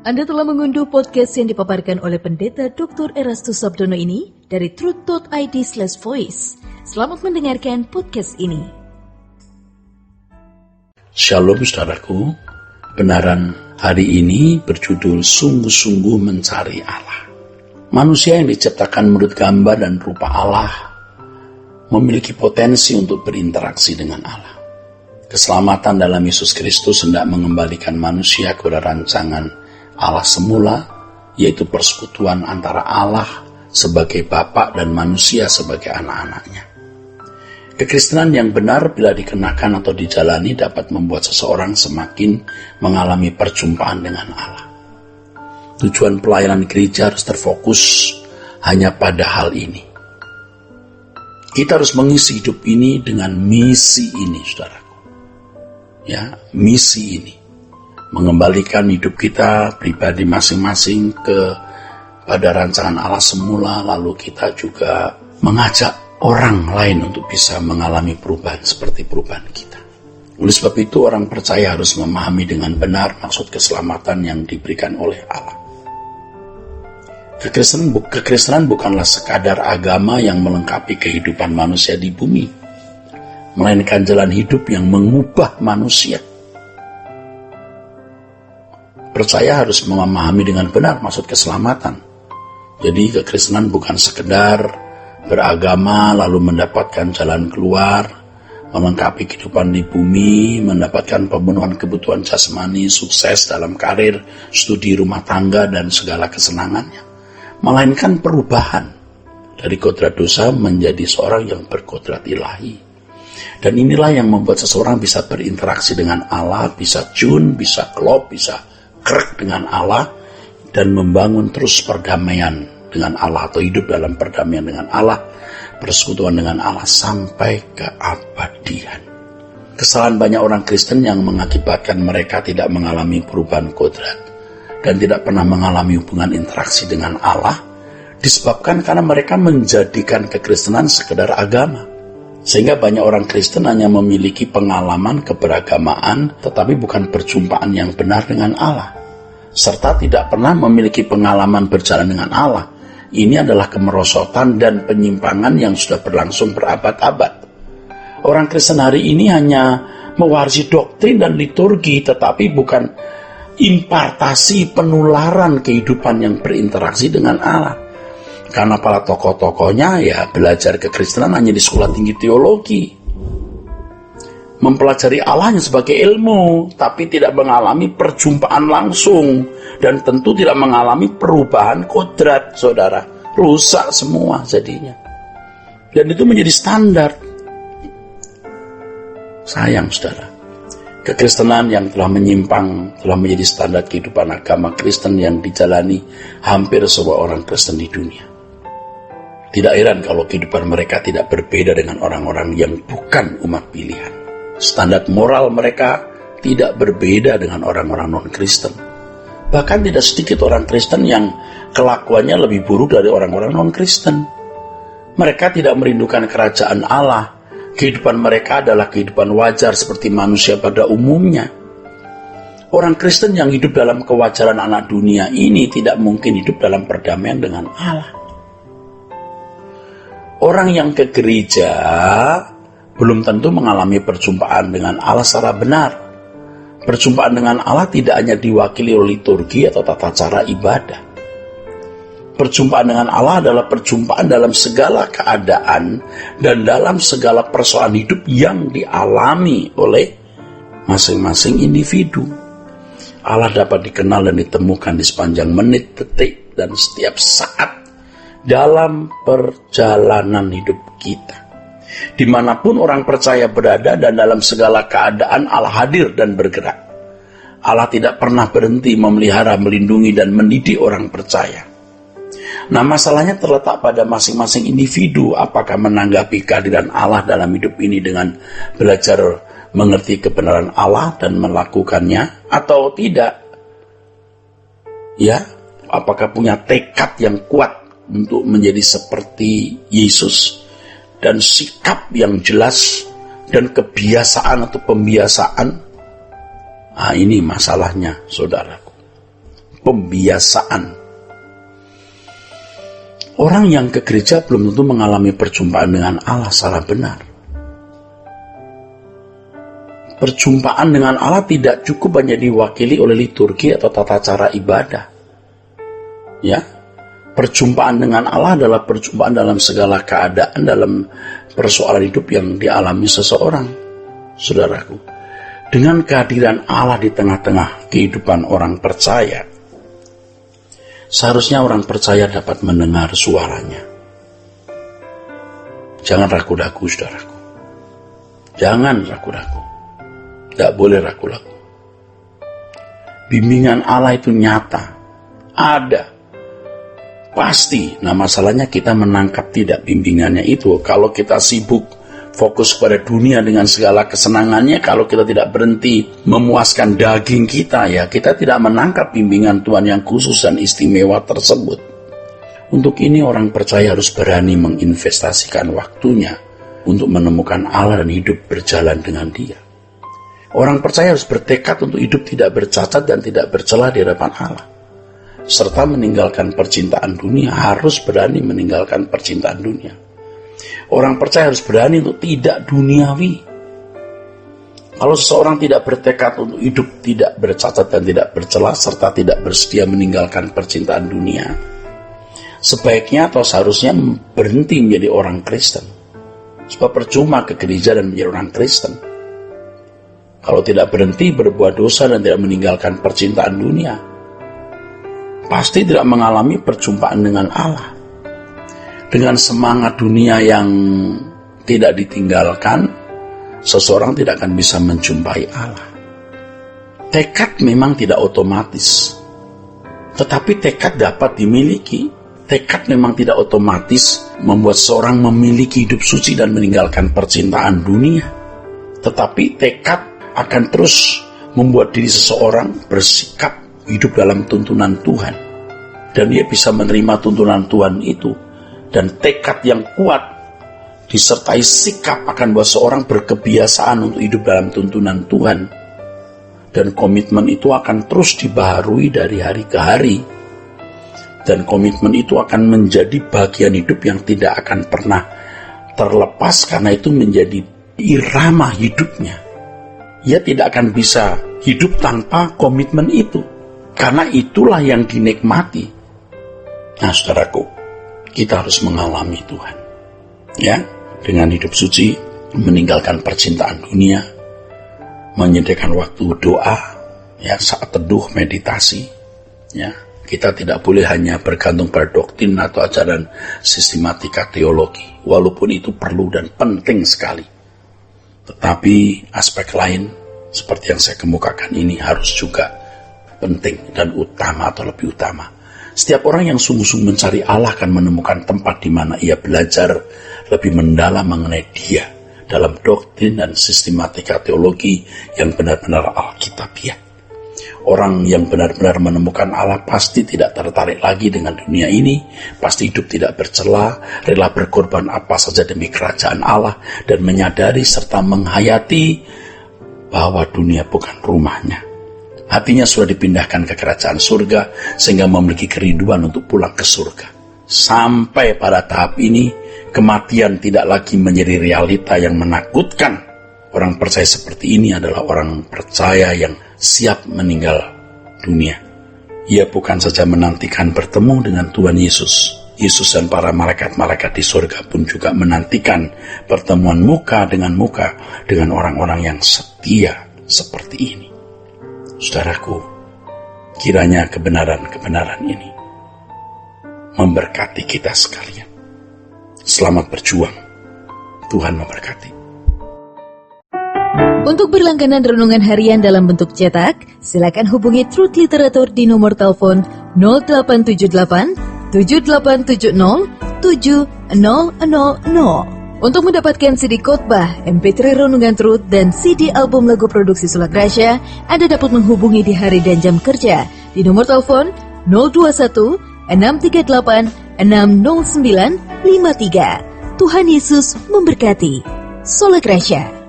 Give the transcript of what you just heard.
Anda telah mengunduh podcast yang dipaparkan oleh Pendeta Dr. Erastus Sabdono ini dari truth.id/voice. Selamat mendengarkan podcast ini. Shalom saudaraku, kebenaran hari ini berjudul Sungguh-sungguh Mencari Allah. Manusia yang diciptakan menurut gambar dan rupa Allah memiliki potensi untuk berinteraksi dengan Allah. Keselamatan dalam Yesus Kristus hendak mengembalikan manusia kepada rancangan Allah semula, yaitu persekutuan antara Allah sebagai Bapa dan manusia sebagai anak-anaknya. Kekristenan yang benar bila dikenakan atau dijalani dapat membuat seseorang semakin mengalami perjumpaan dengan Allah. Tujuan pelayanan gereja harus terfokus hanya pada hal ini. Kita harus mengisi hidup ini dengan misi ini, saudaraku. Ya, misi ini mengembalikan hidup kita pribadi masing-masing pada rancangan Allah semula, lalu kita juga mengajak orang lain untuk bisa mengalami perubahan seperti perubahan kita. Oleh sebab itu orang percaya harus memahami dengan benar maksud keselamatan yang diberikan oleh Allah. Kekristenan bukanlah sekadar agama yang melengkapi kehidupan manusia di bumi, melainkan jalan hidup yang mengubah manusia. Percaya harus memahami dengan benar maksud keselamatan. Jadi kekristenan bukan sekedar beragama lalu mendapatkan jalan keluar, melengkapi kehidupan di bumi, mendapatkan pemenuhan kebutuhan jasmani, sukses dalam karir, studi rumah tangga, dan segala kesenangannya. Melainkan perubahan dari kodrat dosa menjadi seorang yang berkodrat ilahi. Dan inilah yang membuat seseorang bisa berinteraksi dengan Allah, bisa tune, bisa klop, bisa krek dengan Allah, dan membangun terus perdamaian dengan Allah atau hidup dalam perdamaian dengan Allah, persekutuan dengan Allah sampai keabadian. Kesalahan banyak orang Kristen yang mengakibatkan mereka tidak mengalami perubahan kodrat dan tidak pernah mengalami hubungan interaksi dengan Allah disebabkan karena mereka menjadikan kekristenan sekedar agama. Sehingga banyak orang Kristen hanya memiliki pengalaman keberagamaan tetapi bukan perjumpaan yang benar dengan Allah, serta tidak pernah memiliki pengalaman berjalan dengan Allah. Ini adalah kemerosotan dan penyimpangan yang sudah berlangsung berabad-abad. Orang Kristen hari ini hanya mewarisi doktrin dan liturgi tetapi bukan impartasi penularan kehidupan yang berinteraksi dengan Allah. Karena para tokoh-tokohnya ya belajar kekristenan hanya di sekolah tinggi teologi, mempelajari Allahnya sebagai ilmu, tapi tidak mengalami perjumpaan langsung, dan tentu tidak mengalami perubahan kodrat, saudara. Rusak semua jadinya. Dan itu menjadi standar. Sayang, saudara. Kekristenan yang telah menyimpang telah menjadi standar kehidupan agama Kristen yang dijalani hampir semua orang Kristen di dunia. Tidak heran kalau kehidupan mereka tidak berbeda dengan orang-orang yang bukan umat pilihan. Standar moral mereka tidak berbeda dengan orang-orang non-Kristen. Bahkan tidak sedikit orang Kristen yang kelakuannya lebih buruk dari orang-orang non-Kristen. Mereka tidak merindukan kerajaan Allah. Kehidupan mereka adalah kehidupan wajar seperti manusia pada umumnya. Orang Kristen yang hidup dalam kewajaran anak dunia ini tidak mungkin hidup dalam perdamaian dengan Allah. Orang yang ke gereja belum tentu mengalami perjumpaan dengan Allah secara benar. Perjumpaan dengan Allah tidak hanya diwakili oleh liturgi atau tata cara ibadah. Perjumpaan dengan Allah adalah perjumpaan dalam segala keadaan dan dalam segala persoalan hidup yang dialami oleh masing-masing individu. Allah dapat dikenal dan ditemukan di sepanjang menit, detik, dan setiap saat dalam perjalanan hidup kita. Dimanapun orang percaya berada dan dalam segala keadaan Allah hadir dan bergerak. Allah tidak pernah berhenti memelihara, melindungi, dan mendidik orang percaya. Nah, masalahnya terletak pada masing-masing individu, apakah menanggapi kehadiran Allah dalam hidup ini dengan belajar mengerti kebenaran Allah dan melakukannya atau tidak. Ya, apakah punya tekad yang kuat untuk menjadi seperti Yesus, dan sikap yang jelas dan kebiasaan atau pembiasaan. Nah, ini masalahnya, saudaraku. pembiasaan. Orang yang ke gereja belum tentu mengalami perjumpaan dengan Allah secara benar. Perjumpaan dengan Allah tidak cukup hanya diwakili oleh liturgi atau tata cara ibadah. Ya, perjumpaan dengan Allah adalah perjumpaan dalam segala keadaan, dalam persoalan hidup yang dialami seseorang, saudaraku. Dengan kehadiran Allah di tengah-tengah kehidupan orang percaya, seharusnya orang percaya dapat mendengar suaranya. Jangan ragu-ragu, saudaraku. Jangan ragu-ragu. Tidak boleh ragu-ragu. Bimbingan Allah itu nyata. Ada. Pasti. Nah, masalahnya kita menangkap tidak bimbingannya itu. Kalau kita sibuk fokus pada dunia dengan segala kesenangannya, kalau kita tidak berhenti memuaskan daging kita, ya kita tidak menangkap bimbingan Tuhan yang khusus dan istimewa tersebut. Untuk ini orang percaya harus berani menginvestasikan waktunya untuk menemukan Allah dan hidup berjalan dengan Dia. Orang percaya harus bertekad untuk hidup tidak bercacat dan tidak bercela di hadapan Allah, serta meninggalkan percintaan dunia. Harus berani meninggalkan percintaan dunia. Orang percaya harus berani untuk tidak duniawi. Kalau seseorang tidak bertekad untuk hidup tidak bercacat dan tidak bercela, serta tidak bersedia meninggalkan percintaan dunia, sebaiknya atau seharusnya berhenti menjadi orang Kristen. Sebab percuma ke gereja dan menjadi orang Kristen kalau tidak berhenti berbuat dosa dan tidak meninggalkan percintaan dunia. Pasti tidak mengalami perjumpaan dengan Allah. Dengan semangat dunia yang tidak ditinggalkan, seseorang tidak akan bisa menjumpai Allah. Tekad memang tidak otomatis, tetapi tekad dapat dimiliki. Tekad memang tidak otomatis membuat seorang memiliki hidup suci dan meninggalkan percintaan dunia. Tetapi tekad akan terus membuat diri seseorang bersikap hidup dalam tuntunan Tuhan. Dan dia bisa menerima tuntunan Tuhan itu. Dan tekad yang kuat disertai sikap akan membuat seorang berkebiasaan untuk hidup dalam tuntunan Tuhan. Dan komitmen itu akan terus dibaharui dari hari ke hari. Dan komitmen itu akan menjadi bagian hidup yang tidak akan pernah terlepas, karena itu menjadi irama hidupnya. Ia tidak akan bisa hidup tanpa komitmen itu, karena itulah yang dinikmati. Nah, saudaraku, kita harus mengalami Tuhan, ya, dengan hidup suci, meninggalkan percintaan dunia, menyediakan waktu doa, ya, saat teduh, meditasi, ya. Kita tidak boleh hanya bergantung pada doktrin atau ajaran sistematika teologi, walaupun itu perlu dan penting sekali. Tetapi aspek lain seperti yang saya kemukakan ini harus juga penting dan utama atau lebih utama. Setiap orang yang sungguh-sungguh mencari Allah akan menemukan tempat di mana ia belajar lebih mendalam mengenai Dia dalam doktrin dan sistematika teologi yang benar-benar alkitabiah. Orang yang benar-benar menemukan Allah pasti tidak tertarik lagi dengan dunia ini, pasti hidup tidak bercela, rela berkorban apa saja demi kerajaan Allah, dan menyadari serta menghayati bahwa dunia bukan rumahnya. Hatinya sudah dipindahkan ke kerajaan surga, sehingga memiliki kerinduan untuk pulang ke surga. Sampai pada tahap ini, kematian tidak lagi menjadi realita yang menakutkan. Orang percaya seperti ini adalah orang percaya yang siap meninggal dunia. Ia bukan saja menantikan bertemu dengan Tuhan Yesus. Yesus dan para malaikat-malaikat di surga pun juga menantikan pertemuan muka dengan orang-orang yang setia seperti ini. Saudaraku, kiranya kebenaran-kebenaran ini memberkati kita sekalian. Selamat berjuang. Tuhan memberkati. Untuk berlangganan renungan harian dalam bentuk cetak, silakan hubungi Truth Literatur di nomor telepon 0878 7870 7000. Untuk mendapatkan CD khotbah, MP3 renungan Truth, dan CD album lagu produksi Sola Gracia, Anda dapat menghubungi di hari dan jam kerja di nomor telepon 021 638 60953. Tuhan Yesus memberkati. Sola Gracia.